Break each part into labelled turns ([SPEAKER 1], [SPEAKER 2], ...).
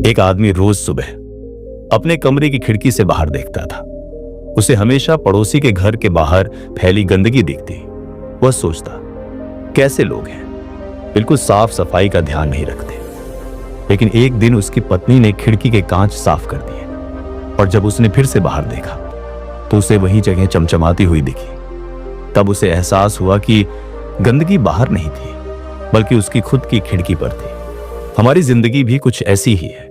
[SPEAKER 1] एक आदमी रोज सुबह अपने कमरे की खिड़की से बाहर देखता था। उसे हमेशा पड़ोसी के घर के बाहर फैली गंदगी दिखती। वह सोचता, कैसे लोग हैं, बिल्कुल साफ सफाई का ध्यान नहीं रखते। लेकिन एक दिन उसकी पत्नी ने खिड़की के कांच साफ कर दिए और जब उसने फिर से बाहर देखा तो उसे वही जगह चमचमाती हुई दिखी। तब उसे एहसास हुआ कि गंदगी बाहर नहीं थी बल्कि उसकी खुद की खिड़की पर थी। हमारी जिंदगी भी कुछ ऐसी ही है।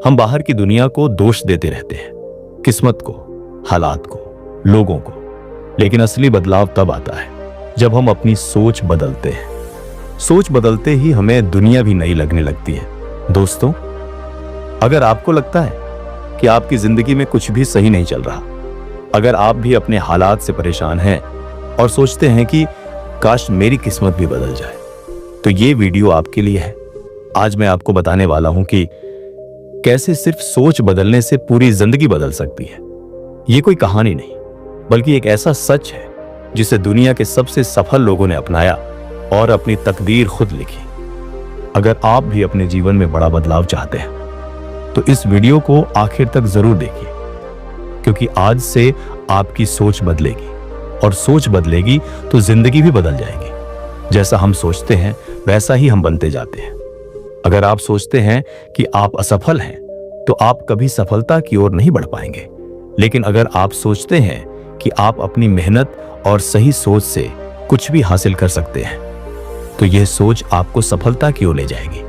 [SPEAKER 1] हम बाहर की दुनिया को दोष देते रहते हैं, किस्मत को, हालात को, लोगों को। लेकिन असली बदलाव तब आता है जब हम अपनी सोच बदलते हैं। सोच बदलते ही हमें दुनिया भी नई लगने लगती है। दोस्तों, अगर आपको लगता है कि आपकी जिंदगी में कुछ भी सही नहीं चल रहा, अगर आप भी अपने हालात से परेशान हैं और सोचते हैं कि काश मेरी किस्मत भी बदल जाए, तो ये वीडियो आपके लिए है। आज मैं आपको बताने वाला हूं कि कैसे सिर्फ सोच बदलने से पूरी जिंदगी बदल सकती है। ये कोई कहानी नहीं, बल्कि एक ऐसा सच है जिसे दुनिया के सबसे सफल लोगों ने अपनाया और अपनी तकदीर खुद लिखी। अगर आप भी अपने जीवन में बड़ा बदलाव चाहते हैं तो इस वीडियो को आखिर तक जरूर देखिए, क्योंकि आज से आपकी सोच बदलेगी और सोच बदलेगी तो जिंदगी भी बदल जाएगी। जैसा हम सोचते हैं वैसा ही हम बनते जाते हैं। अगर आप सोचते हैं कि आप असफल हैं तो आप कभी सफलता की ओर नहीं बढ़ पाएंगे। लेकिन अगर आप सोचते हैं कि आप अपनी मेहनत और सही सोच से कुछ भी हासिल कर सकते हैं तो यह सोच आपको सफलता की ओर ले जाएगी।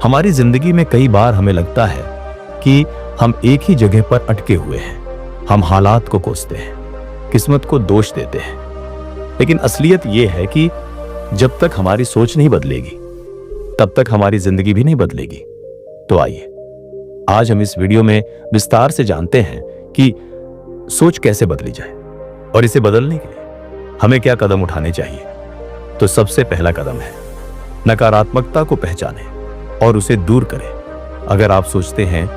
[SPEAKER 1] हमारी जिंदगी में कई बार हमें लगता है कि हम एक ही जगह पर अटके हुए हैं। हम हालात को कोसते हैं, किस्मत को दोष देते हैं। लेकिन असलियत यह है कि जब तक हमारी सोच नहीं बदलेगी तब तक हमारी जिंदगी भी नहीं बदलेगी। तो आइए आज हम इस वीडियो में विस्तार से जानते हैं कि सोच कैसे बदली जाए और इसे बदलने के लिए हमें क्या कदम उठाने चाहिए। तो सबसे पहला कदम है नकारात्मकता को पहचानें और उसे दूर करें। अगर आप सोचते हैं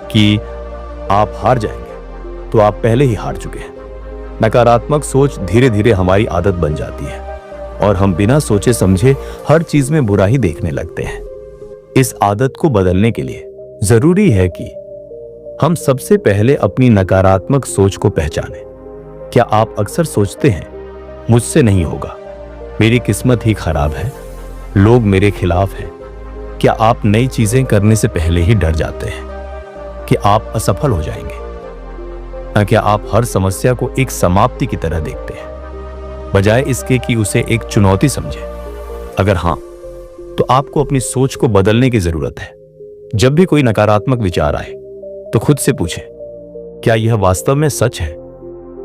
[SPEAKER 1] कि आप हार जाएंगे तो आप पहले ही हार चुके हैं। नकारात्मक सोच धीरे धीरे हमारी आदत बन जाती है और हम बिना सोचे समझे हर चीज में बुरा ही देखने लगते हैं। इस आदत को बदलने के लिए जरूरी है कि हम सबसे पहले अपनी नकारात्मक सोच को पहचानें। क्या आप अक्सर सोचते हैं, मुझसे नहीं होगा, मेरी किस्मत ही खराब है, लोग मेरे खिलाफ हैं? क्या आप नई चीजें करने से पहले ही डर जाते हैं कि आप असफल हो जाएंगे? क्या आप हर समस्या को एक समाप्ति की तरह देखते हैं बजाय इसके कि उसे एक चुनौती समझें? अगर हां, तो आपको अपनी सोच को बदलने की जरूरत है। जब भी कोई नकारात्मक विचार आए तो खुद से पूछें, क्या यह वास्तव में सच है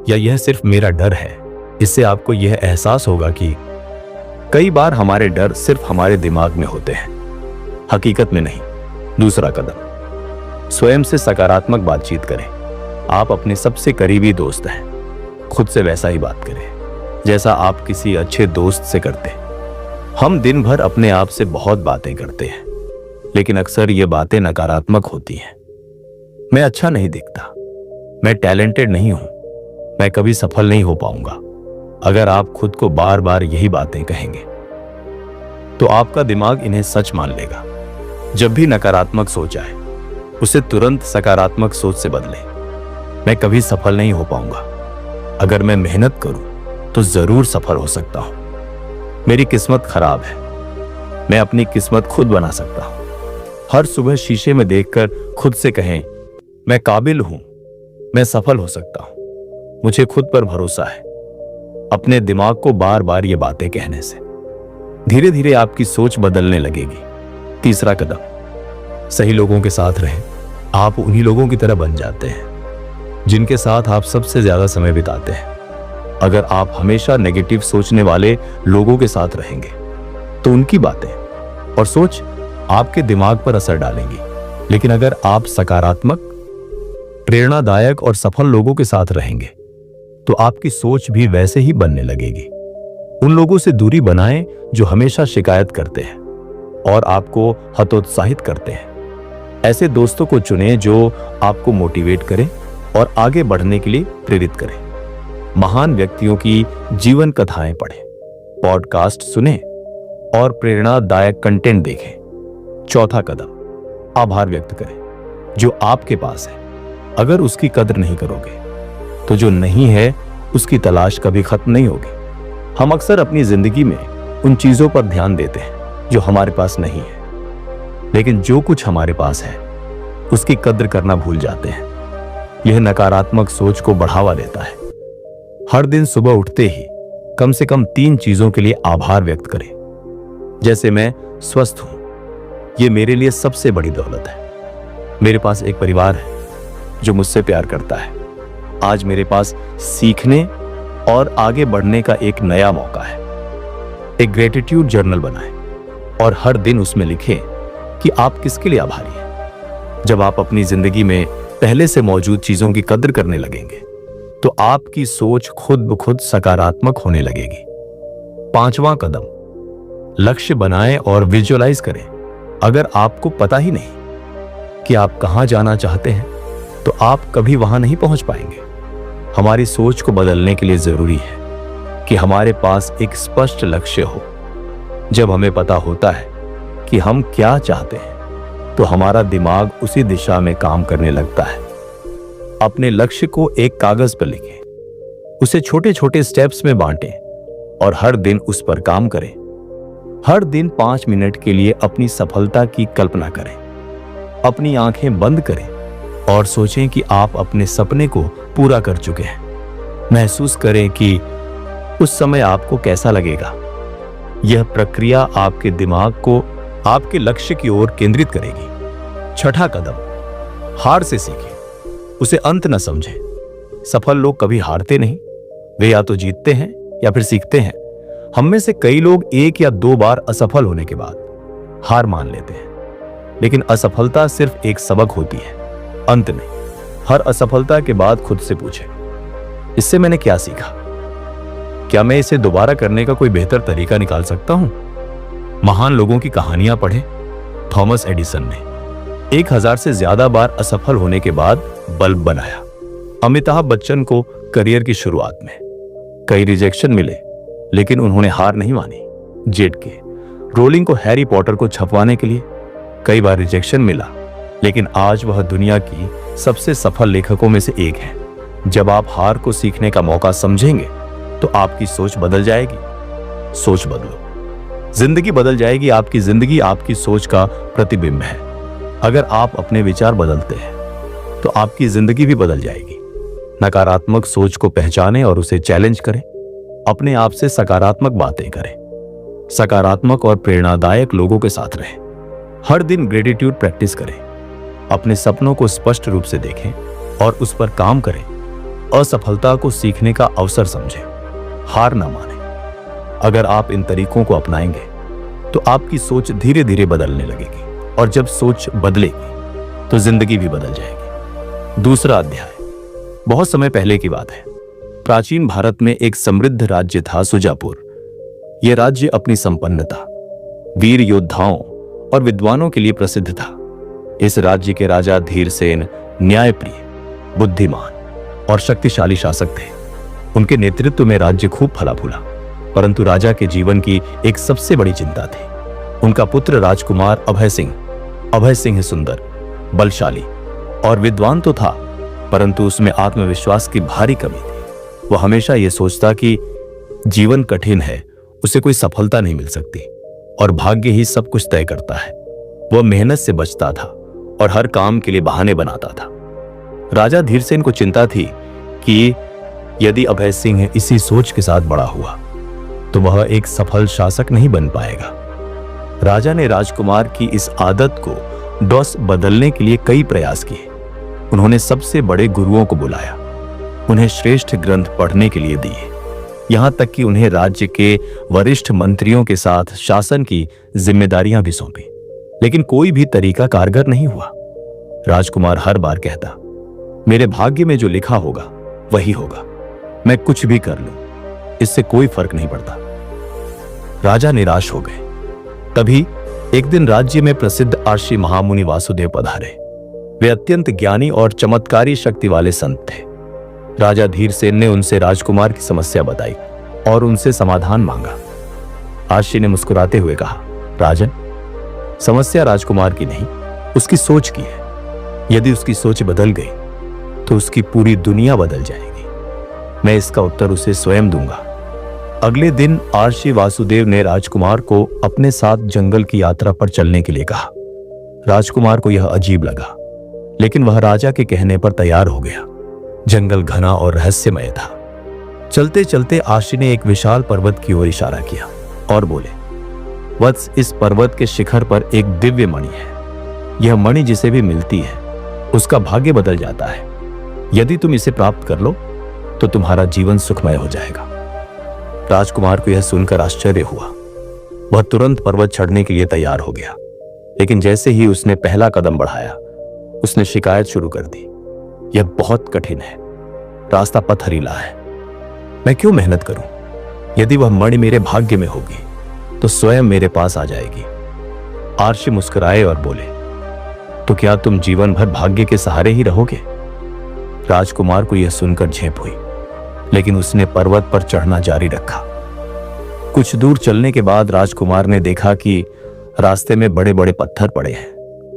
[SPEAKER 1] या यह सिर्फ मेरा डर है? इससे आपको यह एहसास होगा कि कई बार हमारे डर सिर्फ हमारे दिमाग में होते हैं, हकीकत में नहीं। दूसरा कदम, स्वयं से सकारात्मक बातचीत करें। आप अपने सबसे करीबी दोस्त हैं, खुद से वैसा ही बात करें जैसा आप किसी अच्छे दोस्त से करते हैं। हम दिन भर अपने आप से बहुत बातें करते हैं, लेकिन अक्सर ये बातें नकारात्मक होती हैं। मैं अच्छा नहीं दिखता, मैं टैलेंटेड नहीं हूं, मैं कभी सफल नहीं हो पाऊंगा। अगर आप खुद को बार बार यही बातें कहेंगे तो आपका दिमाग इन्हें सच मान लेगा। जब भी नकारात्मक सोच आए उसे तुरंत सकारात्मक सोच से बदलें। मैं कभी सफल नहीं हो पाऊंगा, अगर मैं मेहनत करूं तो जरूर सफल हो सकता हूं। मेरी किस्मत खराब है, मैं अपनी किस्मत खुद बना सकता हूं। हर सुबह शीशे में देखकर खुद से कहें, मैं काबिल हूं, मैं सफल हो सकता हूं, मुझे खुद पर भरोसा है। अपने दिमाग को बार बार ये बातें कहने से धीरे धीरे आपकी सोच बदलने लगेगी। तीसरा कदम, सही लोगों के साथ रहें। आप उन्हीं लोगों की तरह बन जाते हैं जिनके साथ आप सबसे ज्यादा समय बिताते हैं। अगर आप हमेशा नेगेटिव सोचने वाले लोगों के साथ रहेंगे तो उनकी बातें और सोच आपके दिमाग पर असर डालेंगी। लेकिन अगर आप सकारात्मक, प्रेरणादायक और सफल लोगों के साथ रहेंगे तो आपकी सोच भी वैसे ही बनने लगेगी। उन लोगों से दूरी बनाएं जो हमेशा शिकायत करते हैं और आपको हतोत्साहित करते हैं। ऐसे दोस्तों को चुनें जो आपको मोटिवेट करें और आगे बढ़ने के लिए प्रेरित करें। महान व्यक्तियों की जीवन कथाएं पढ़ें, पॉडकास्ट सुनें और प्रेरणादायक कंटेंट देखें। चौथा कदम, आभार व्यक्त करें। जो आपके पास है, अगर उसकी कद्र नहीं करोगे तो जो नहीं है उसकी तलाश कभी खत्म नहीं होगी। हम अक्सर अपनी जिंदगी में उन चीजों पर ध्यान देते हैं जो हमारे पास नहीं है, लेकिन जो कुछ हमारे पास है उसकी कद्र करना भूल जाते हैं। यह नकारात्मक सोच को बढ़ावा देता है। हर दिन सुबह उठते ही कम से कम 3 चीजों के लिए आभार व्यक्त करें। जैसे मैं स्वस्थ हूं, यह मेरे लिए सबसे बड़ी दौलत है। मेरे पास एक परिवार है जो मुझसे प्यार करता है। आज मेरे पास सीखने और आगे बढ़ने का एक नया मौका है। एक ग्रेटिट्यूड जर्नल बनाएं और हर दिन उसमें लिखें कि आप किसके लिए आभारी हैं। जब आप अपनी जिंदगी में पहले से मौजूद चीजों की कद्र करने लगेंगे तो आपकी सोच खुद ब खुद सकारात्मक होने लगेगी। 5वां कदम, लक्ष्य बनाएं और विजुअलाइज करें। अगर आपको पता ही नहीं कि आप कहां जाना चाहते हैं तो आप कभी वहां नहीं पहुंच पाएंगे। हमारी सोच को बदलने के लिए जरूरी है कि हमारे पास एक स्पष्ट लक्ष्य हो। जब हमें पता होता है कि हम क्या चाहते हैं तो हमारा दिमाग उसी दिशा में काम करने लगता है। अपने लक्ष्य को एक कागज पर लिखें, उसे छोटे छोटे स्टेप्स में बांटें और हर दिन उस पर काम करें। हर दिन 5 मिनट के लिए अपनी सफलता की कल्पना करें। अपनी आंखें बंद करें और सोचें कि आप अपने सपने को पूरा कर चुके हैं। महसूस करें कि उस समय आपको कैसा लगेगा। यह प्रक्रिया आपके दिमाग को आपके लक्ष्य की ओर केंद्रित करेगी। 6ठा कदम, हार से सीखें, उसे अंत न समझें। सफल लोग कभी हारते नहीं, वे या तो जीतते हैं या फिर सीखते हैं। हम में से कई लोग 1 या 2 बार असफल होने के बाद हार मान लेते हैं, लेकिन असफलता सिर्फ एक सबक होती है, अंत नहीं। हर असफलता के बाद खुद से पूछें, इससे मैंने क्या सीखा? क्या मैं इसे दोबारा करने का कोई बेहतर तरीका निकाल सकता हूं? महान लोगों की कहानियां पढ़ें। थॉमस एडिसन ने 1000 से ज्यादा बार असफल होने के बाद बल्ब बनाया। अमिताभ बच्चन को करियर की शुरुआत में कई रिजेक्शन मिले, लेकिन उन्होंने हार नहीं मानी। जेट के रोलिंग को हैरी पॉटर को छपवाने के लिए कई बार रिजेक्शन मिला, लेकिन आज वह दुनिया की सबसे सफल लेखकों में से एक है। जब आप हार को सीखने का मौका समझेंगे तो आपकी सोच बदल जाएगी। सोच बदलो, जिंदगी बदल जाएगी। आपकी जिंदगी आपकी सोच का प्रतिबिंब है। अगर आप अपने विचार बदलते हैं तो आपकी जिंदगी भी बदल जाएगी। नकारात्मक सोच को पहचानें और उसे चैलेंज करें। अपने आप से सकारात्मक बातें करें। सकारात्मक और प्रेरणादायक लोगों के साथ रहें। हर दिन ग्रेटिट्यूड प्रैक्टिस करें। अपने सपनों को स्पष्ट रूप से देखें और उस पर काम करें। असफलता को सीखने का अवसर समझें, हार ना मानें। अगर आप इन तरीकों को अपनाएंगे तो आपकी सोच धीरे धीरे बदलने लगेगी, और जब सोच बदलेगी तो जिंदगी भी बदल जाएगी। दूसरा अध्याय बहुत समय पहले की बात है। प्राचीन भारत में एक समृद्ध राज्य था, सुजापुर। यह राज्य अपनी संपन्नता, वीर योद्धाओं और विद्वानों के लिए प्रसिद्ध था। इस राज्य के राजा धीरसेन न्यायप्रिय, बुद्धिमान और शक्तिशाली शासक थे। उनके नेतृत्व में राज्य खूब फला फूला, परंतु राजा के जीवन की एक सबसे बड़ी चिंता थी। उनका पुत्र राजकुमार अभय सिंह सुंदर, बलशाली और विद्वान तो था, परंतु उसमें आत्मविश्वास की भारी कमी थी। वह हमेशा यह सोचता कि जीवन कठिन है, उसे कोई सफलता नहीं मिल सकती और भाग्य ही सब कुछ तय करता है। वह मेहनत से बचता था और हर काम के लिए बहाने बनाता था। राजा धीरसेन को चिंता थी कि यदि अभय सिंह इसी सोच के साथ बड़ा हुआ तो वह एक सफल शासक नहीं बन पाएगा। राजा ने राजकुमार की इस आदत को डॉस बदलने के लिए कई प्रयास किए। उन्होंने सबसे बड़े गुरुओं को बुलाया, उन्हें श्रेष्ठ ग्रंथ पढ़ने के लिए दिए, यहां तक कि उन्हें राज्य के वरिष्ठ मंत्रियों के साथ शासन की जिम्मेदारियां भी सौंपी, लेकिन कोई भी तरीका कारगर नहीं हुआ। राजकुमार हर बार कहता, मेरे भाग्य में जो लिखा होगा वही होगा, मैं कुछ भी कर लूं, इससे कोई फर्क नहीं पड़ता। राजा निराश हो गए। तभी एक दिन राज्य में प्रसिद्ध आर्षि महामुनि वासुदेव पधारे। वे अत्यंत ज्ञानी और चमत्कारी शक्ति वाले संत थे। राजा धीरसेन ने उनसे राजकुमार की समस्या बताई और उनसे समाधान मांगा। आर्षि ने मुस्कुराते हुए कहा, राजन, समस्या राजकुमार की नहीं, उसकी सोच की है। यदि उसकी सोच बदल गई तो उसकी पूरी दुनिया बदल जाएगी। मैं इसका उत्तर उसे स्वयं दूंगा। अगले दिन आर्षि वासुदेव ने राजकुमार को अपने साथ जंगल की यात्रा पर चलने के लिए कहा। राजकुमार को यह अजीब लगा, लेकिन वह राजा के कहने पर तैयार हो गया। जंगल घना और रहस्यमय था। चलते चलते आर्षि ने एक विशाल पर्वत की ओर इशारा किया और बोले, वत्स, इस पर्वत के शिखर पर एक दिव्य मणि है। यह मणि जिसे भी मिलती है उसका भाग्य बदल जाता है। यदि तुम इसे प्राप्त कर लो तो तुम्हारा जीवन सुखमय हो जाएगा। राजकुमार को यह सुनकर आश्चर्य हुआ। वह तुरंत पर्वत चढ़ने के लिए तैयार हो गया, लेकिन जैसे ही उसने पहला कदम बढ़ाया उसने शिकायत शुरू कर दी, यह बहुत कठिन है, रास्ता पथरीला है। मैं क्यों मेहनत करूं? यदि वह मणि मेरे भाग्य में होगी तो स्वयं मेरे पास आ जाएगी। आर्षि मुस्कुराए और बोले, तो क्या तुम जीवन भर भाग्य के सहारे ही रहोगे? राजकुमार को यह सुनकर झेप हुई, लेकिन उसने पर्वत पर चढ़ना जारी रखा। कुछ दूर चलने के बाद राजकुमार ने देखा कि रास्ते में बड़े बड़े पत्थर पड़े हैं।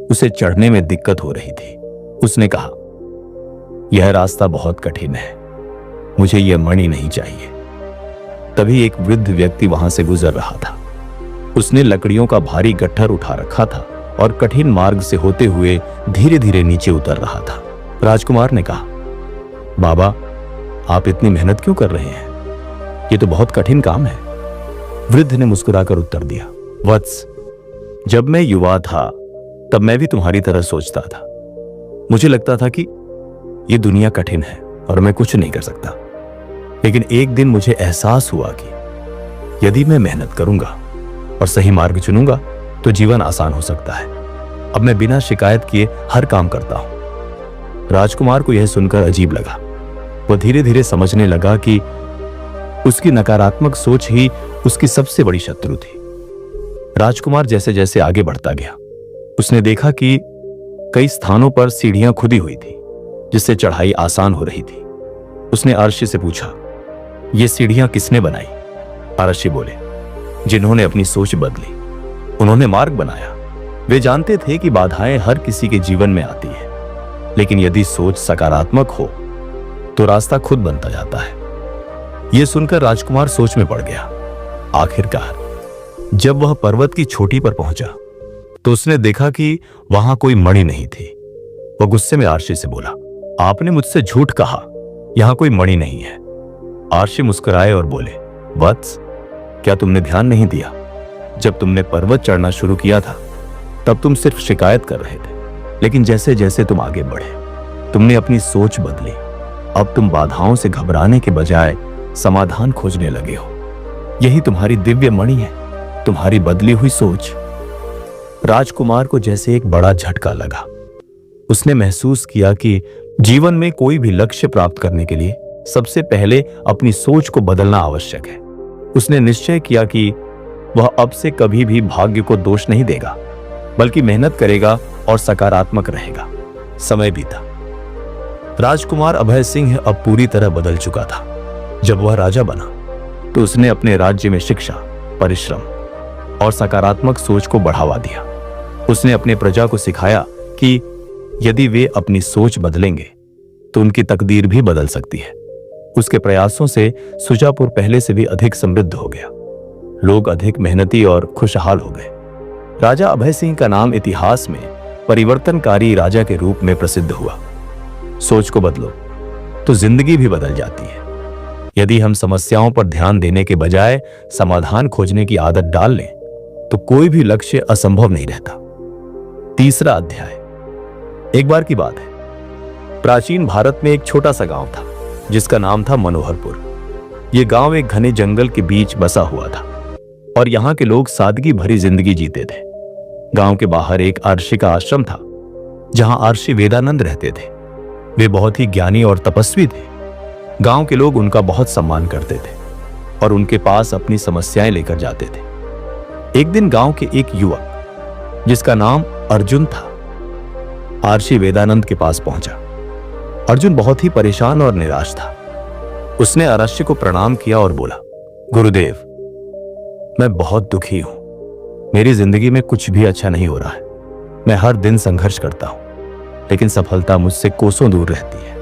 [SPEAKER 1] उसे चढ़ने में दिक्कत हो रही थी। उसने कहा, यह रास्ता बहुत कठिन है, मुझे यह मणि नहीं चाहिए। तभी एक वृद्ध व्यक्ति वहां से गुजर रहा था। उसने लकड़ियों का भारी गट्ठर उठा रखा था और कठिन मार्ग से होते हुए धीरे धीरे नीचे उतर रहा था। राजकुमार ने कहा, बाबा, आप इतनी मेहनत क्यों कर रहे हैं? ये तो बहुत कठिन काम है। वृद्ध ने मुस्कुराकर उत्तर दिया, वत्स, जब मैं युवा था तब मैं भी तुम्हारी तरह सोचता था। मुझे लगता था कि ये दुनिया कठिन है और मैं कुछ नहीं कर सकता। लेकिन एक दिन मुझे एहसास हुआ कि यदि मैं मेहनत करूंगा और सही मार्ग चुनूंगा तो जीवन आसान हो सकता है। अब मैं बिना शिकायत किए हर काम करता हूं। राजकुमार को यह सुनकर अजीब लगा। वह धीरे धीरे समझने लगा कि उसकी नकारात्मक सोच ही उसकी सबसे बड़ी शत्रु थी। राजकुमार जैसे जैसे आगे बढ़ता गया, उसने देखा कि कई स्थानों पर सीढ़ियां खुदी हुई थी, जिससे चढ़ाई आसान हो रही थी। उसने आर्षि से पूछा, ये सीढ़ियां किसने बनाई? आर्षि बोले, जिन्होंने अपनी सोच बदली, उन्होंने मार्ग बनाया। वे जानते थे कि बाधाएं हर किसी के जीवन में आती है, लेकिन यदि सोच सकारात्मक हो तो रास्ता खुद बनता जाता है। यह सुनकर राजकुमार सोच में पड़ गया। आखिरकार जब वह पर्वत की चोटी पर पहुंचा तो उसने देखा कि वहां कोई मणि नहीं थी। वह गुस्से में आर्षि से बोला, आपने मुझसे झूठ कहा, यहां कोई मणि नहीं है। आर्षि मुस्कुराए और बोले, वत्स, क्या तुमने ध्यान नहीं दिया? जब तुमने पर्वत चढ़ना शुरू किया था तब तुम सिर्फ शिकायत कर रहे थे, लेकिन जैसे जैसे तुम आगे बढ़े तुमने अपनी सोच बदली। अब तुम बाधाओं से घबराने के बजाय समाधान खोजने लगे हो। यही तुम्हारी दिव्य मणि है, तुम्हारी बदली हुई सोच। राजकुमार को जैसे एक बड़ा झटका लगा। उसने महसूस किया कि जीवन में कोई भी लक्ष्य प्राप्त करने के लिए सबसे पहले अपनी सोच को बदलना आवश्यक है। उसने निश्चय किया कि वह अब से कभी भी भाग्य को दोष नहीं देगा, बल्कि मेहनत करेगा और सकारात्मक रहेगा। समय बीता। राजकुमार अभय सिंह अब पूरी तरह बदल चुका था। जब वह राजा बना तो उसने अपने राज्य में शिक्षा, परिश्रम और सकारात्मक सोच को बढ़ावा दिया। उसने अपने प्रजा को सिखाया कि यदि वे अपनी सोच बदलेंगे तो उनकी तकदीर भी बदल सकती है। उसके प्रयासों से सुजापुर पहले से भी अधिक समृद्ध हो गया। लोग अधिक मेहनती और खुशहाल हो गए। राजा अभय सिंह का नाम इतिहास में परिवर्तनकारी राजा के रूप में प्रसिद्ध हुआ। सोच को बदलो तो जिंदगी भी बदल जाती है। यदि हम समस्याओं पर ध्यान देने के बजाय समाधान खोजने की आदत डाल लें तो कोई भी लक्ष्य असंभव नहीं रहता। तीसरा अध्याय। एक बार की बात है, प्राचीन भारत में एक छोटा सा गांव था जिसका नाम था मनोहरपुर। यह गांव एक घने जंगल के बीच बसा हुआ था और यहां के लोग सादगी भरी जिंदगी जीते थे। गांव के बाहर एक आर्षि का आश्रम था जहां आर्षि वेदानंद रहते थे। वे बहुत ही ज्ञानी और तपस्वी थे। गांव के लोग उनका बहुत सम्मान करते थे और उनके पास अपनी समस्याएं लेकर जाते थे। एक दिन गांव के एक युवक जिसका नाम अर्जुन था आर्षि वेदानंद के पास पहुंचा। अर्जुन बहुत ही परेशान और निराश था। उसने आर्षि को प्रणाम किया और बोला, गुरुदेव, मैं बहुत दुखी हूं। मेरी जिंदगी में कुछ भी अच्छा नहीं हो रहा है। मैं हर दिन संघर्ष करता हूं, लेकिन सफलता मुझसे कोसों दूर रहती है।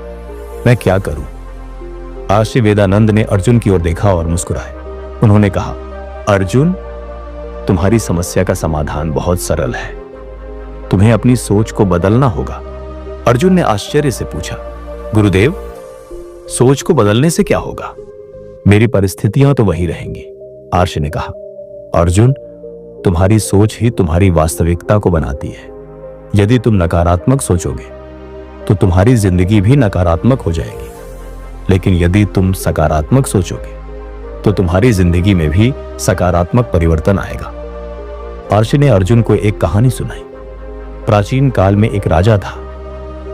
[SPEAKER 1] मैं क्या करूं? आशी वेदानंद ने अर्जुन की ओर देखा और मुस्कुराए। उन्होंने कहा, अर्जुन, तुम्हारी समस्या का समाधान बहुत सरल है। तुम्हें अपनी सोच को बदलना होगा। अर्जुन ने आश्चर्य से पूछा, गुरुदेव, सोच को बदलने से क्या होगा? मेरी परिस्थितियां तो वही रहेंगी। आर्ष ने कहा, अर्जुन, तुम्हारी सोच ही तुम्हारी वास्तविकता को बनाती है। यदि तुम नकारात्मक सोचोगे तो तुम्हारी जिंदगी भी नकारात्मक हो जाएगी, लेकिन यदि तुम सकारात्मक सोचोगे तो तुम्हारी जिंदगी में भी सकारात्मक परिवर्तन आएगा। आर्ष ने अर्जुन को एक कहानी सुनाई। प्राचीन काल में एक राजा था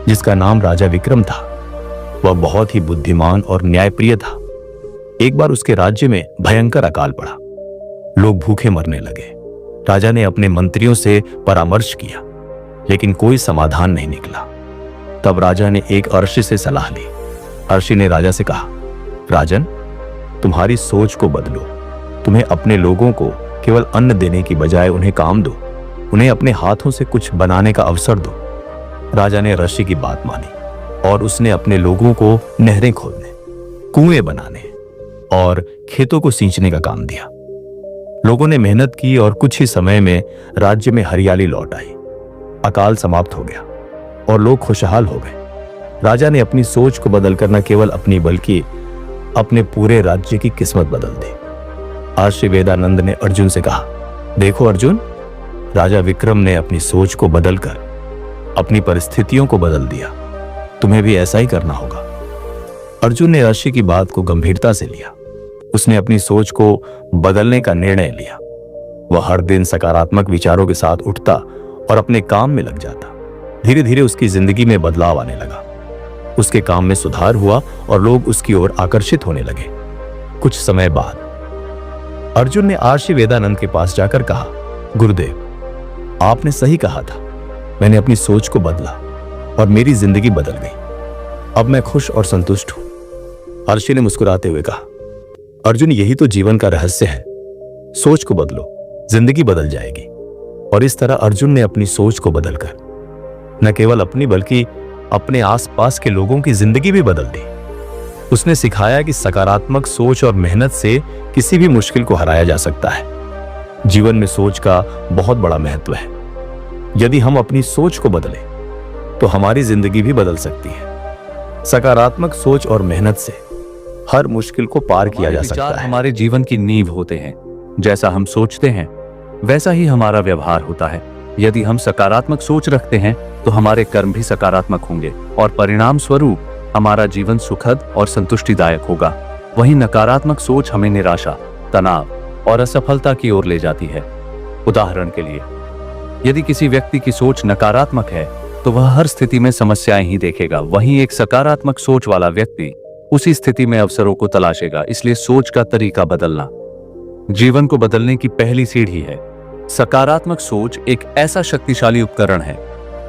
[SPEAKER 1] जिसका नाम राजा विक्रम था। वह बहुत ही बुद्धिमान और न्यायप्रिय था। एक बार उसके राज्य में भयंकर अकाल पड़ा। लोग भूखे मरने लगे। राजा ने अपने मंत्रियों से परामर्श किया, लेकिन कोई समाधान नहीं निकला। तब राजा ने एक अर्षि से सलाह ली। अर्षि ने राजा से कहा, राजन, तुम्हारी सोच को बदलो। तुम्हें अपने लोगों को केवल अन्न देने की बजाय उन्हें काम दो। उन्हें अपने हाथों से कुछ बनाने का अवसर दो। राजा ने ऋषि की बात मानी और उसने अपने लोगों को नहरें खोदने, कुएं बनाने और खेतों को सींचने का काम दिया। लोगों ने मेहनत की और कुछ ही समय में राज्य में हरियाली लौट आई। अकाल समाप्त हो गया और लोग खुशहाल हो गए। राजा ने अपनी सोच को बदलकर न केवल अपनी बल्कि अपने पूरे राज्य की किस्मत बदल दी। आज श्री वेदानंद ने अर्जुन से कहा, देखो अर्जुन, राजा विक्रम ने अपनी सोच को बदलकर अपनी परिस्थितियों को बदल दिया। तुम्हें भी ऐसा ही करना होगा। अर्जुन ने ऋषि की बात को गंभीरता से लिया। उसने अपनी सोच को बदलने का निर्णय लिया। वह हर दिन सकारात्मक विचारों के साथ उठता और अपने काम में लग जाता। धीरे धीरे उसकी जिंदगी में बदलाव आने लगा। उसके काम में सुधार हुआ और लोग उसकी ओर आकर्षित होने लगे। कुछ समय बाद अर्जुन ने आर्षि वेदानंद के पास जाकर कहा, गुरुदेव, आपने सही कहा था। मैंने अपनी सोच को बदला और मेरी जिंदगी बदल गई। अब मैं खुश और संतुष्ट हूं। अर्षि ने मुस्कुराते हुए कहा, अर्जुन, यही तो जीवन का रहस्य है। सोच को बदलो, जिंदगी बदल जाएगी। और इस तरह अर्जुन ने अपनी सोच को बदलकर न केवल अपनी बल्कि अपने आसपास के लोगों की जिंदगी भी बदल दी। उसने सिखाया कि सकारात्मक सोच और मेहनत से किसी भी मुश्किल को हराया जा सकता है। जीवन में सोच का बहुत बड़ा महत्व है। यदि हम अपनी सोच को बदलें तो हमारी जिंदगी भी बदल सकती है। सकारात्मक सोच और मेहनत से हर मुश्किल को पार किया जा सकता है।
[SPEAKER 2] हमारे जीवन की नींव होते हैं। जैसा हम सोचते हैं वैसा ही हमारा व्यवहार होता है। यदि हम सकारात्मक सोच रखते हैं तो हमारे कर्म भी सकारात्मक होंगे और परिणाम स्वरूप हमारा जीवन सुखद और संतुष्टिदायक होगा। वहीं नकारात्मक सोच हमें निराशा, तनाव और असफलता की ओर ले जाती है। उदाहरण के लिए, यदि किसी व्यक्ति की सोच नकारात्मक है तो वह हर स्थिति में समस्याएं ही देखेगा। वहीं एक सकारात्मक सोच वाला व्यक्ति उसी स्थिति में अवसरों को तलाशेगा। इसलिए सोच का तरीका बदलना जीवन को बदलने की पहली सीढ़ी है। सकारात्मक सोच एक ऐसा शक्तिशाली उपकरण है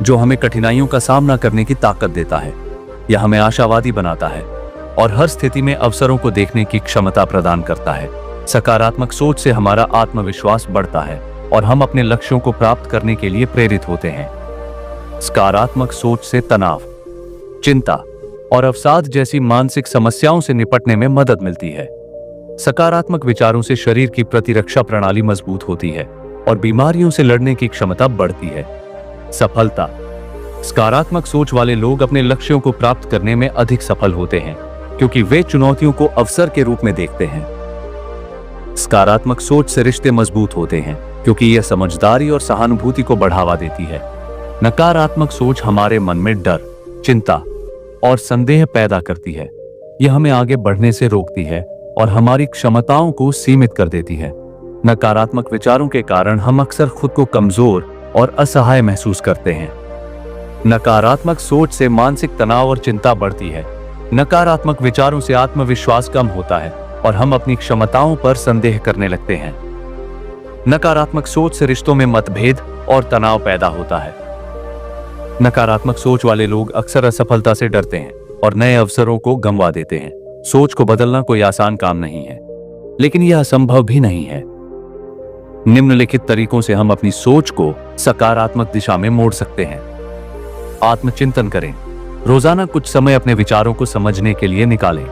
[SPEAKER 2] जो हमें कठिनाइयों का सामना करने की ताकत देता है। यह हमें आशावादी बनाता है और हर स्थिति में अवसरों को देखने की क्षमता प्रदान करता है। सकारात्मक सोच से हमारा आत्मविश्वास बढ़ता है और हम अपने लक्ष्यों को प्राप्त करने के लिए प्रेरित होते हैं। सकारात्मक सोच से तनाव, चिंता और अवसाद जैसी मानसिक समस्याओं से निपटने में मदद मिलती है। सकारात्मक विचारों से शरीर की प्रतिरक्षा प्रणाली मजबूत होती है और बीमारियों से लड़ने की क्षमता बढ़ती है। सफलता, सकारात्मक सोच वाले लोग अपने लक्ष्यों को प्राप्त करने में अधिक सफल होते हैं क्योंकि वे चुनौतियों को अवसर के रूप में देखते हैं। सकारात्मक सोच से रिश्ते मजबूत होते हैं क्योंकि यह समझदारी और सहानुभूति को बढ़ावा देती है। नकारात्मक सोच हमारे मन में डर, चिंता और संदेह पैदा करती है। यह हमें आगे बढ़ने से रोकती है और हमारी क्षमताओं को सीमित कर देती है। नकारात्मक विचारों के कारण हम अक्सर खुद को कमजोर और असहाय महसूस करते हैं। नकारात्मक सोच से मानसिक तनाव और चिंता बढ़ती है। नकारात्मक विचारों से आत्मविश्वास कम होता है और हम अपनी क्षमताओं पर संदेह करने लगते हैं। नकारात्मक सोच से रिश्तों में मतभेद और तनाव पैदा होता है। नकारात्मक सोच वाले लोग अक्सर असफलता से डरते हैं और नए अवसरों को गंवा देते हैं। सोच को बदलना कोई आसान काम नहीं है, लेकिन यह असंभव भी नहीं है। निम्नलिखित तरीकों से हम अपनी सोच को सकारात्मक दिशा में मोड़ सकते हैं। आत्मचिंतन करें। रोजाना कुछ समय अपने विचारों को समझने के लिए निकालें।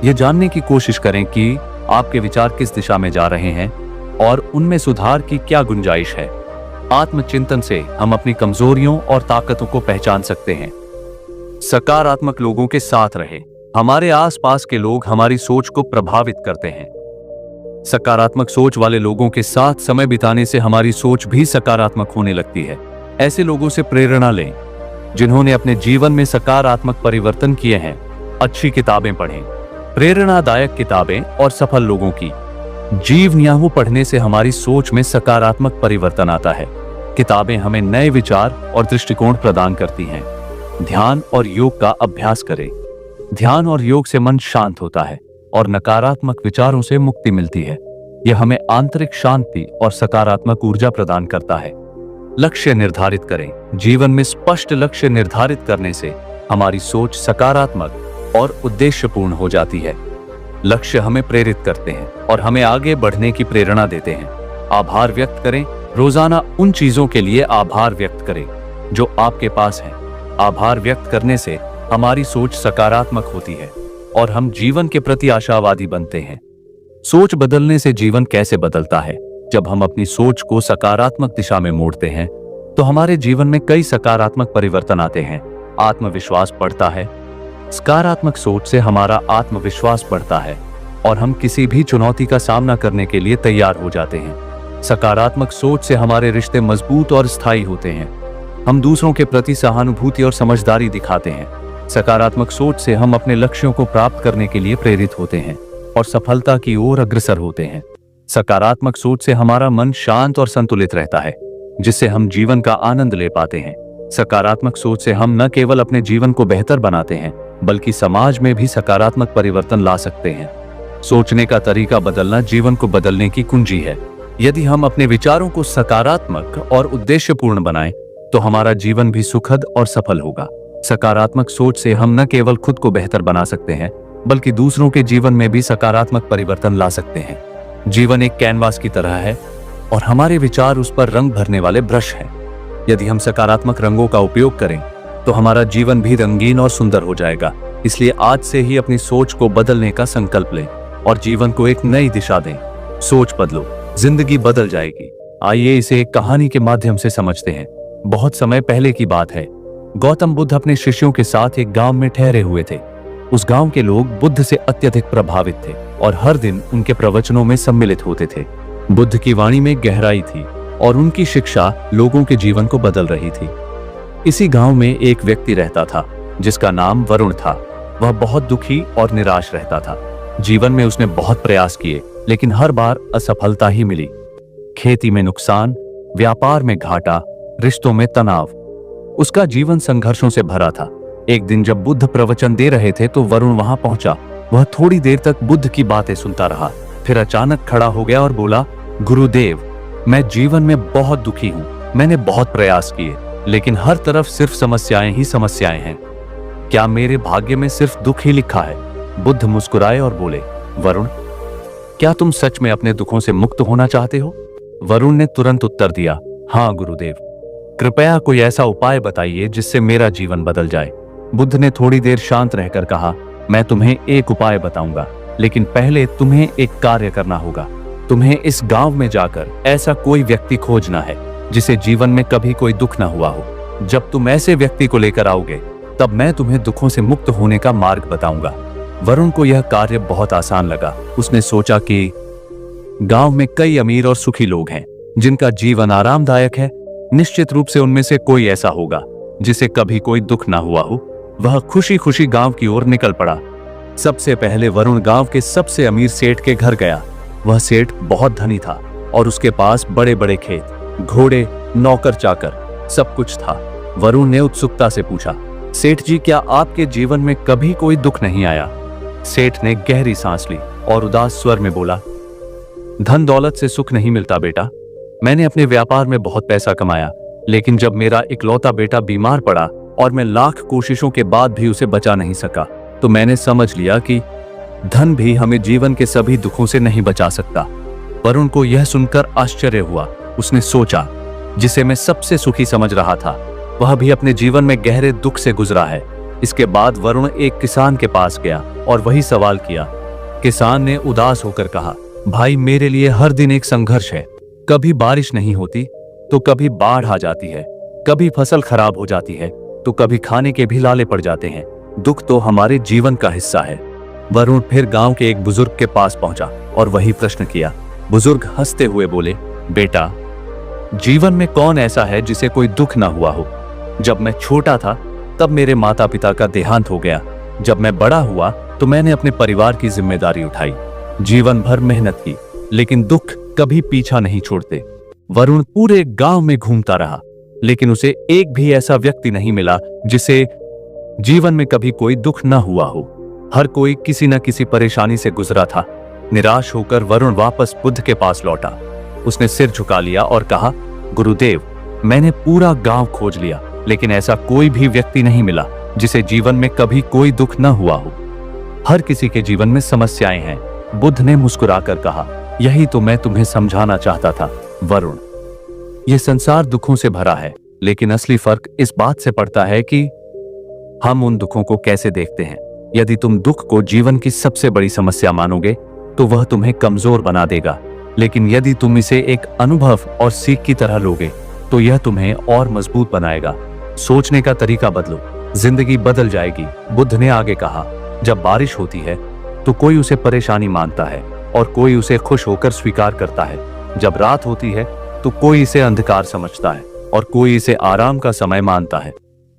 [SPEAKER 2] यह जानने की कोशिश करें कि आपके विचार किस दिशा में जा रहे हैं और उनमें सुधार की क्या गुंजाइश है। आत्मचिंतन से हम अपनी कमजोरियों और ताकतों को पहचान सकते हैं। सकारात्मक लोगों के साथ रहें। हमारे आसपास के लोग हमारी सोच को प्रभावित करते हैं। सकारात्मक सोच वाले लोगों के साथ समय बिताने से हमारी सोच भी सकारात्मक होने लगती है। ऐसे लोगों से प्रेरणा लें जिन्होंने अपने जीवन में सकारात्मक परिवर्तन किए हैं। अच्छी किताबें पढ़ें, प्रेरणादायक किताबें और सफल लोगों की जीवनियाँ पढ़ने से हमारी सोच में सकारात्मक परिवर्तन आता है। किताबें हमें नए विचार और दृष्टिकोण प्रदान करती हैं। ध्यान और योग का अभ्यास करें। ध्यान और योग से मन शांत होता है और नकारात्मक विचारों से मुक्ति मिलती है। यह हमें आंतरिक शांति और सकारात्मक ऊर्जा प्रदान करता है। लक्ष्य निर्धारित करें। जीवन में स्पष्ट लक्ष्य निर्धारित करने से हमारी सोच सकारात्मक और उद्देश्यपूर्ण हो जाती है। लक्ष्य हमें प्रेरित करते हैं और हमें आगे बढ़ने की प्रेरणा देते हैं। आभार व्यक्त करें। रोजाना उन चीजों के लिए आभार व्यक्त करें जो आपके पास हैं। आभार व्यक्त करने से हमारी सोच सकारात्मक होती है और हम जीवन के प्रति आशावादी बनते हैं। सोच बदलने से जीवन कैसे बदलता है? जब हम अपनी सोच को सकारात्मक दिशा में मोड़ते हैं तो हमारे जीवन में कई सकारात्मक परिवर्तन आते हैं। आत्मविश्वास बढ़ता है। सकारात्मक सोच से हमारा आत्मविश्वास बढ़ता है और हम किसी भी चुनौती का सामना करने के लिए तैयार हो जाते हैं। सकारात्मक सोच से हमारे रिश्ते मजबूत और स्थायी होते हैं। हम दूसरों के प्रति सहानुभूति और समझदारी दिखाते हैं। सकारात्मक सोच से हम अपने लक्ष्यों को प्राप्त करने के लिए प्रेरित होते हैं और सफलता की ओर अग्रसर होते हैं। सकारात्मक सोच से हमारा मन शांत और संतुलित रहता है, जिससे हम जीवन का आनंद ले पाते हैं। सकारात्मक सोच से हम न केवल अपने जीवन को बेहतर बनाते हैं, बल्कि समाज में भी सकारात्मक परिवर्तन ला सकते हैं। सोचने का तरीका बदलना जीवन को बदलने की कुंजी है। यदि हम अपने विचारों को सकारात्मक और उद्देश्यपूर्ण बनाएं, तो हमारा जीवन भी सुखद और सफल होगा। सकारात्मक सोच से हम न केवल खुद को बेहतर बना सकते हैं, बल्कि दूसरों के जीवन में भी सकारात्मक परिवर्तन ला सकते हैं। जीवन एक कैनवास की तरह है और हमारे विचार उस पर रंग भरने वाले ब्रश हैं। यदि हम सकारात्मक रंगों का उपयोग करें तो हमारा जीवन भी रंगीन और सुंदर हो जाएगा। इसलिए आज से ही अपनी सोच को बदलने का संकल्प लें और जीवन को एक नई दिशा दें। सोच बदलो, जिंदगी बदल जाएगी। आइए इसे एक कहानी के माध्यम से समझते हैं। बहुत समय पहले की बात है। गौतम बुद्ध अपने शिष्यों के साथ एक गांव में ठहरे हुए थे। उस गांव के लोग बुद्ध से अत्यधिक प्रभावित थे और हर दिन उनके प्रवचनों में सम्मिलित होते थे। बुद्ध की वाणी में गहराई थी और उनकी शिक्षा लोगों के जीवन को बदल रही थी। इसी गांव में एक व्यक्ति रहता था जिसका नाम वरुण था। वह बहुत दुखी और निराश रहता था। जीवन में उसने बहुत प्रयास किए, लेकिन हर बार असफलता ही मिली। खेती में नुकसान, व्यापार में घाटा, रिश्तों में तनाव। उसका जीवन संघर्षों से भरा था। एक दिन जब बुद्ध प्रवचन दे रहे थे तो वरुण वहां पहुंचा। वह थोड़ी देर तक बुद्ध की बातें सुनता रहा, फिर अचानक खड़ा हो गया और बोला, गुरुदेव, मैं जीवन में बहुत दुखी हूं। मैंने बहुत प्रयास किए, लेकिन हर तरफ सिर्फ समस्याएं ही समस्याएं हैं। क्या मेरे भाग्य में सिर्फ दुख ही लिखा है? बुद्ध मुस्कुराए और बोले, वरुण, क्या तुम सच में अपने दुखों से मुक्त होना चाहते हो? वरुण ने तुरंत उत्तर दिया, हाँ गुरुदेव, कृपया कोई ऐसा उपाय बताइए जिससे मेरा जीवन बदल जाए। बुद्ध ने थोड़ी देर शांत रहकर कहा, मैं तुम्हें एक उपाय बताऊंगा, लेकिन पहले तुम्हें एक कार्य करना होगा। तुम्हें इस गांव में जाकर ऐसा कोई व्यक्ति खोजना है जिसे जीवन में कभी कोई दुख न हुआ हो। जब तुम ऐसे व्यक्ति को लेकर आओगे, तब मैं तुम्हें दुखों से मुक्त होने का मार्ग बताऊंगा। वरुण को यह कार्य बहुत आसान लगा। उसने सोचा कि गांव में कई अमीर और सुखी लोग हैं जिनका जीवन आरामदायक है। निश्चित रूप से उनमें से कोई ऐसा होगा जिसे कभी कोई दुख ना हुआ हो। वह खुशी खुशी गांव की ओर निकल पड़ा। सबसे पहले वरुण गांव के सबसे अमीर सेठ के घर गया। वह सेठ बहुत धनी था और उसके पास बड़े बड़े खेत, घोड़े, नौकर चाकर सब कुछ था। वरुण ने उत्सुकता से पूछा, सेठ जी, क्या आपके जीवन में कभी कोई दुख नहीं आया? सेठ ने गहरी सांस ली और उदास स्वर में बोला, धन दौलत से सुख नहीं मिलता बेटा। मैंने अपने व्यापार में बहुत पैसा कमाया, लेकिन जब मेरा इकलौता बेटा बीमार पड़ा और मैं लाख कोशिशों के बाद भी उसे बचा नहीं सका, तो मैंने समझ लिया कि धन भी हमें जीवन के सभी दुखों से नहीं बचा सकता। वरुण को यह सुनकर आश्चर्य हुआ। उसने सोचा, जिसे मैं सबसे सुखी समझ रहा था, वह भी अपने जीवन में गहरे दुख से गुजरा है। इसके बाद वरुण एक किसान के पास गया और वही सवाल किया। किसान ने उदास होकर कहा, भाई मेरे लिए हर दिन एक संघर्ष है। कभी बारिश नहीं होती तो कभी बाढ़ आ जाती है, कभी फसल खराब हो जाती है तो कभी खाने के भी लाले पड़ जाते हैं। दुख तो हमारे जीवन का हिस्सा है। वरुण फिर गांव के एक बुजुर्ग के पास पहुंचा और वही प्रश्न किया। बुजुर्ग हंसते हुए बोले, बेटा, जीवन में कौन ऐसा है जिसे कोई दुख ना हुआ हो। जब मैं छोटा था तब मेरे माता पिता का देहांत हो गया। जब मैं बड़ा हुआ तो मैंने अपने परिवार की जिम्मेदारी उठाई। जीवन भर मेहनत की, लेकिन दुख कभी पीछा नहीं छोड़ते। वरुण पूरे गांव में घूमता रहा, लेकिन उसे एक भी ऐसा व्यक्ति नहीं मिला जिसे जीवन में कभी कोई दुख न हुआ हो। हर कोई किसी न किसी परेशानी से गुजरा था। निराश होकर वरुण वापस बुद्ध के पास लौटा। उसने सिर झुका लिया और कहा, गुरुदेव, मैंने पूरा गांव खोज लिया, लेकिन ऐसा कोई भी व्यक्ति नहीं मिला जिसे जीवन में कभी कोई दुख न हुआ हो। हर किसी के जीवन में समस्याएं हैं। बुद्ध ने मुस्कुराकर कहा, यही तो मैं तुम्हें समझाना चाहता था वरुण। यह संसार दुखों से भरा है, लेकिन असली फर्क इस बात से पड़ता है कि हम उन दुखों को कैसे देखते हैं। यदि तुम दुख को जीवन की सबसे बड़ी समस्या मानोगे तो वह तुम्हें कमजोर बना देगा, लेकिन यदि तुम इसे एक अनुभव और सीख की तरह लोगे तो यह तुम्हें और मजबूत बनाएगा। सोचने का तरीका बदलो, जिंदगी बदल जाएगी। बुद्ध ने आगे कहा, जब बारिश होती है तो कोई उसे परेशानी मानता है और कोई उसे खुश होकर स्वीकार करता है। जब रात होती है तो कोई इसे अंधकार समझता है और कोई इसे आराम का समय मानता है।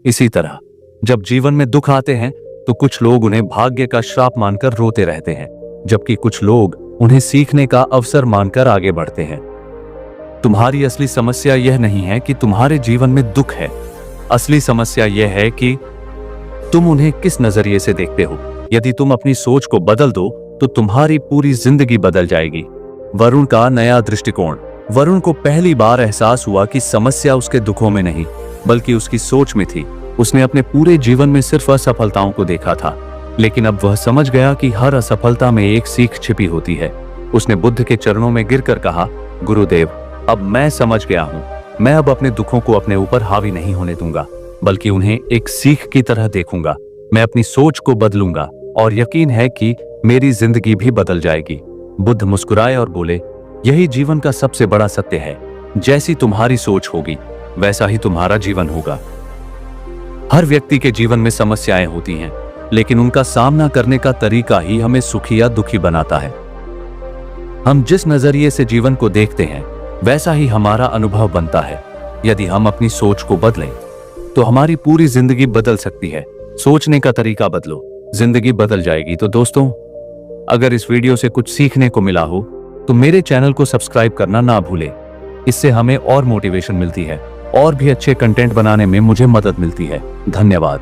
[SPEAKER 2] इसी तरह जब जीवन में दुख आते हैं तो कुछ लोग उन्हें भाग्य का श्राप मानकर रोते रहते हैं, जबकि कुछ लोग उन्हें सीखने का अवसर मानकर आगे बढ़ते हैं। तुम्हारी असली समस्या यह नहीं है कि तुम्हारे जीवन में दुख है। असली समस्या यह है कि तुम उन्हें किस नजरिए से देखते हो। यदि तुम अपनी सोच को बदल दो तो तुम्हारी पूरी जिंदगी बदल जाएगी। वरुण का नया दृष्टिकोण। वरुण को पहली बार एहसास हुआ कि समस्या उसके दुखों में नहीं बल्कि उसकी सोच में थी। उसने अपने पूरे जीवन में सिर्फ असफलताओं को देखा था, लेकिन अब वह समझ गया कि हर असफलता में एक सीख छिपी होती है। उसने बुद्ध के चरणों में गिरकर कहा, गुरुदेव, अब मैं समझ गया हूं। मैं अब अपने दुखों को अपने ऊपर हावी नहीं होने दूंगा, बल्कि उन्हें एक सीख की तरह देखूंगा। मैं अपनी सोच को बदलूंगा और यकीन है कि मेरी जिंदगी भी बदल जाएगी। बुद्ध मुस्कुराए और बोले, यही जीवन का सबसे बड़ा सत्य है। जैसी तुम्हारी सोच होगी वैसा ही तुम्हारा जीवन होगा। हर व्यक्ति के जीवन में समस्याएं होती हैं, लेकिन उनका सामना करने का तरीका ही हमें सुखी या दुखी बनाता है। हम जिस नजरिए से जीवन को देखते हैं वैसा ही हमारा अनुभव बनता है। यदि हम अपनी सोच को बदलें तो हमारी पूरी जिंदगी बदल सकती है। सोचने का तरीका बदलो, जिंदगी बदल जाएगी। तो दोस्तों, अगर इस वीडियो से कुछ सीखने को मिला हो तो मेरे चैनल को सब्सक्राइब करना ना भूलें। इससे हमें और मोटिवेशन मिलती है और भी अच्छे कंटेंट बनाने में मुझे मदद मिलती है। धन्यवाद।